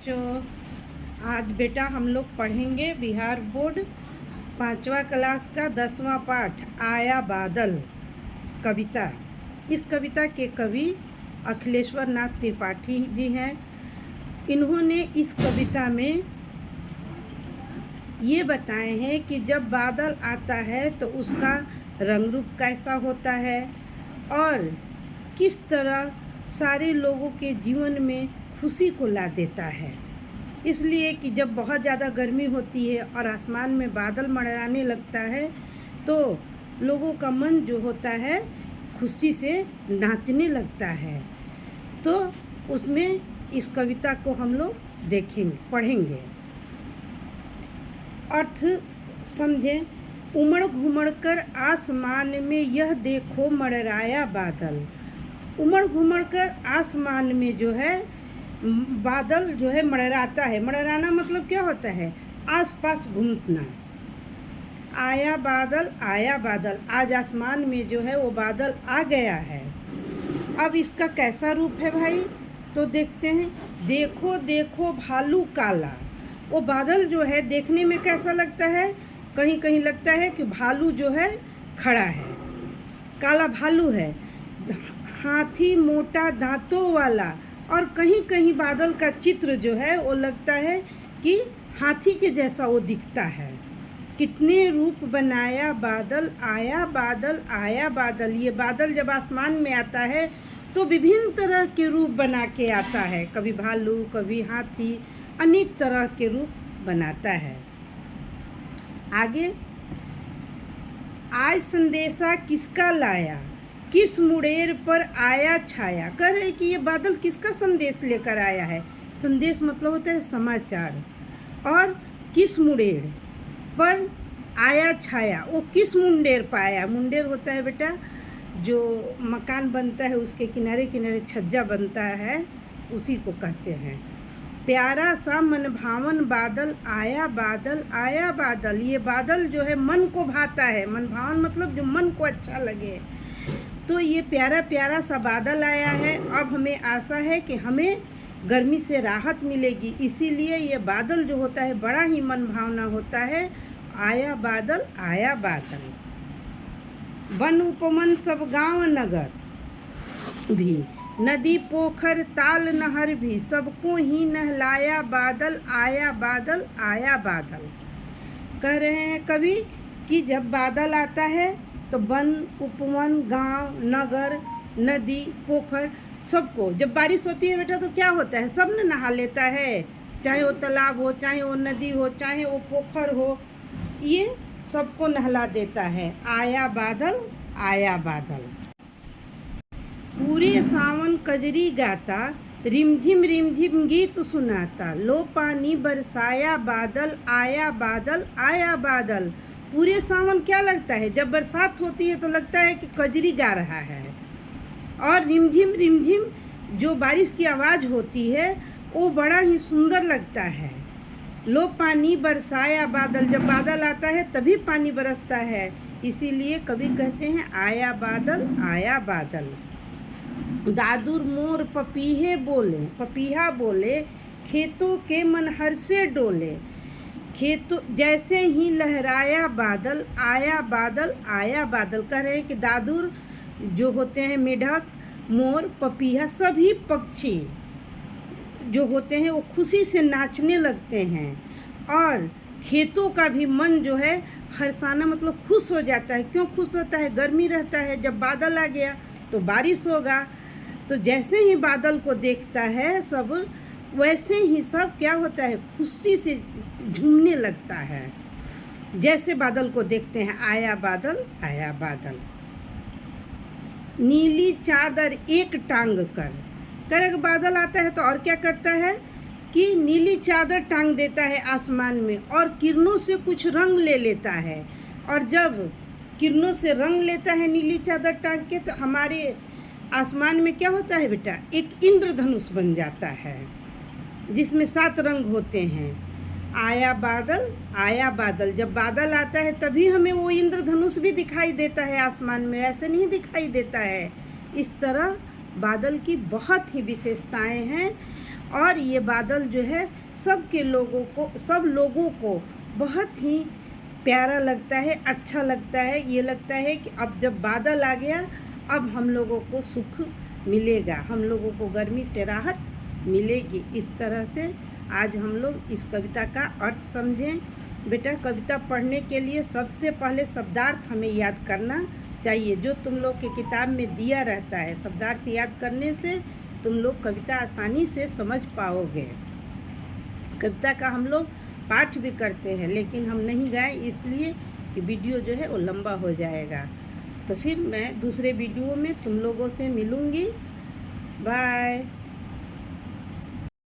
बच्चों, आज बेटा हम लोग पढ़ेंगे बिहार बोर्ड 5वां क्लास का 10वां पाठ आया बादल कविता। इस कविता के कवि अखिलेश्वर नाथ त्रिपाठी जी हैं। इन्होंने इस कविता में ये बताए हैं कि जब बादल आता है तो उसका रंग रूप कैसा होता है और किस तरह सारे लोगों के जीवन में खुशी को ला देता है। इसलिए कि जब बहुत ज़्यादा गर्मी होती है और आसमान में बादल मंडराने लगता है तो लोगों का मन जो होता है खुशी से नाचने लगता है। तो उसमें इस कविता को हम लोग देखेंगे, पढ़ेंगे। अर्थ समझें। उमड़ घुमड़ कर आसमान में यह देखो मंडराया बादल। उमड़ घुमड़ कर आसमान में जो है बादल जो है मंडराता है। मंडराना मतलब क्या होता है? आसपास घूमना। आया बादल, आया बादल, आज आसमान में जो है वो बादल आ गया है। अब इसका कैसा रूप है भाई? तो देखते हैं। देखो देखो भालू काला। वो बादल जो है देखने में कैसा लगता है? कहीं कहीं लगता है कि भालू जो है खड़ा है, काला भालू है। हाथी मोटा दांतों वाला, और कहीं कहीं बादल का चित्र जो है वो लगता है कि हाथी के जैसा वो दिखता है। कितने रूप बनाया बादल, आया बादल, आया बादल। ये बादल जब आसमान में आता है तो विभिन्न तरह के रूप बना के आता है। कभी भालू, कभी हाथी, अनेक तरह के रूप बनाता है। आगे, आज संदेशा किसका लाया, किस मुड़ेर पर आया छाया। कह रहे कि ये बादल किसका संदेश लेकर आया है। संदेश मतलब होता है समाचार। और किस मुड़ेर पर आया छाया, वो किस मुंडेर पर आया। मुंडेर होता है बेटा जो मकान बनता है उसके किनारे किनारे छज्जा बनता है, उसी को कहते हैं। प्यारा सा मनभावन बादल, आया बादल, आया बादल। ये बादल जो है मन को भाता है। मनभावन मतलब जो मन को अच्छा लगे। तो ये प्यारा प्यारा सा बादल आया है। अब हमें आशा है कि हमें गर्मी से राहत मिलेगी। इसीलिए ये बादल जो होता है बड़ा ही मन भावना होता है। आया बादल, आया बादल। वन उपवन सब गांव नगर भी, नदी पोखर ताल नहर भी, सबको ही नहलाया बादल, आया बादल, आया बादल। कह रहे हैं कवि कि जब बादल आता है तो वन उपवन, गांव, नगर, नदी, पोखर, सबको, जब बारिश होती है बेटा तो क्या होता है? सब ने नहा लेता है। चाहे वो तालाब हो, चाहे वो नदी हो, चाहे वो पोखर हो, ये सबको नहला देता है। आया बादल, आया बादल। पूरे सावन कजरी गाता, रिमझिम गीत सुनाता, लो पानी बरसाया बादल, आया बादल, आया बादल। पूरे सावन क्या लगता है? जब बरसात होती है तो लगता है कि कजरी गा रहा है। और रिमझिम रिमझिम जो बारिश की आवाज़ होती है वो बड़ा ही सुंदर लगता है। लो पानी बरसाया बादल, जब बादल आता है तभी पानी बरसता है। इसीलिए कवि कहते हैं आया बादल, आया बादल। दादुर मोर पपीहे बोले, पपीहा बोले, खेतों के मन हर से डोले। खेतों जैसे ही लहराया बादल, आया बादल, आया बादल। कह रहे हैं कि दादुर जो होते हैं, मेढक, मोर, पपीहा, सभी पक्षी जो होते हैं वो खुशी से नाचने लगते हैं। और खेतों का भी मन जो है हर्षाना मतलब खुश हो जाता है। क्यों खुश होता है? गर्मी रहता है, जब बादल आ गया तो बारिश होगा। तो जैसे ही बादल को देखता है सब, वैसे ही सब क्या होता है? खुशी से झूमने लगता है। जैसे बादल को देखते हैं, आया बादल, आया बादल। नीली चादर एक टांग कर बादल आता है तो और क्या करता है कि नीली चादर टांग देता है आसमान में और किरणों से कुछ रंग ले लेता है। और जब किरणों से रंग लेता है नीली चादर टांग के, तो हमारे आसमान में क्या होता है बेटा? एक इंद्रधनुष बन जाता है जिसमें 7 रंग होते हैं। आया बादल, आया बादल। जब बादल आता है तभी हमें वो इंद्रधनुष भी दिखाई देता है आसमान में, ऐसे नहीं दिखाई देता है। इस तरह बादल की बहुत ही विशेषताएं हैं और ये बादल जो है सब लोगों को बहुत ही प्यारा लगता है, अच्छा लगता है। ये लगता है कि अब जब बादल आ गया, अब हम लोगों को सुख मिलेगा, हम लोगों को गर्मी से राहत मिलेगी। इस तरह से आज हम लोग इस कविता का अर्थ समझें। बेटा, कविता पढ़ने के लिए सबसे पहले शब्दार्थ हमें याद करना चाहिए, जो तुम लोग के किताब में दिया रहता है। शब्दार्थ याद करने से तुम लोग कविता आसानी से समझ पाओगे। कविता का हम लोग पाठ भी करते हैं, लेकिन हम नहीं गाए इसलिए कि वीडियो जो है वो लंबा हो जाएगा। तो फिर मैं दूसरे वीडियो में तुम लोगों से मिलूँगी। बाय।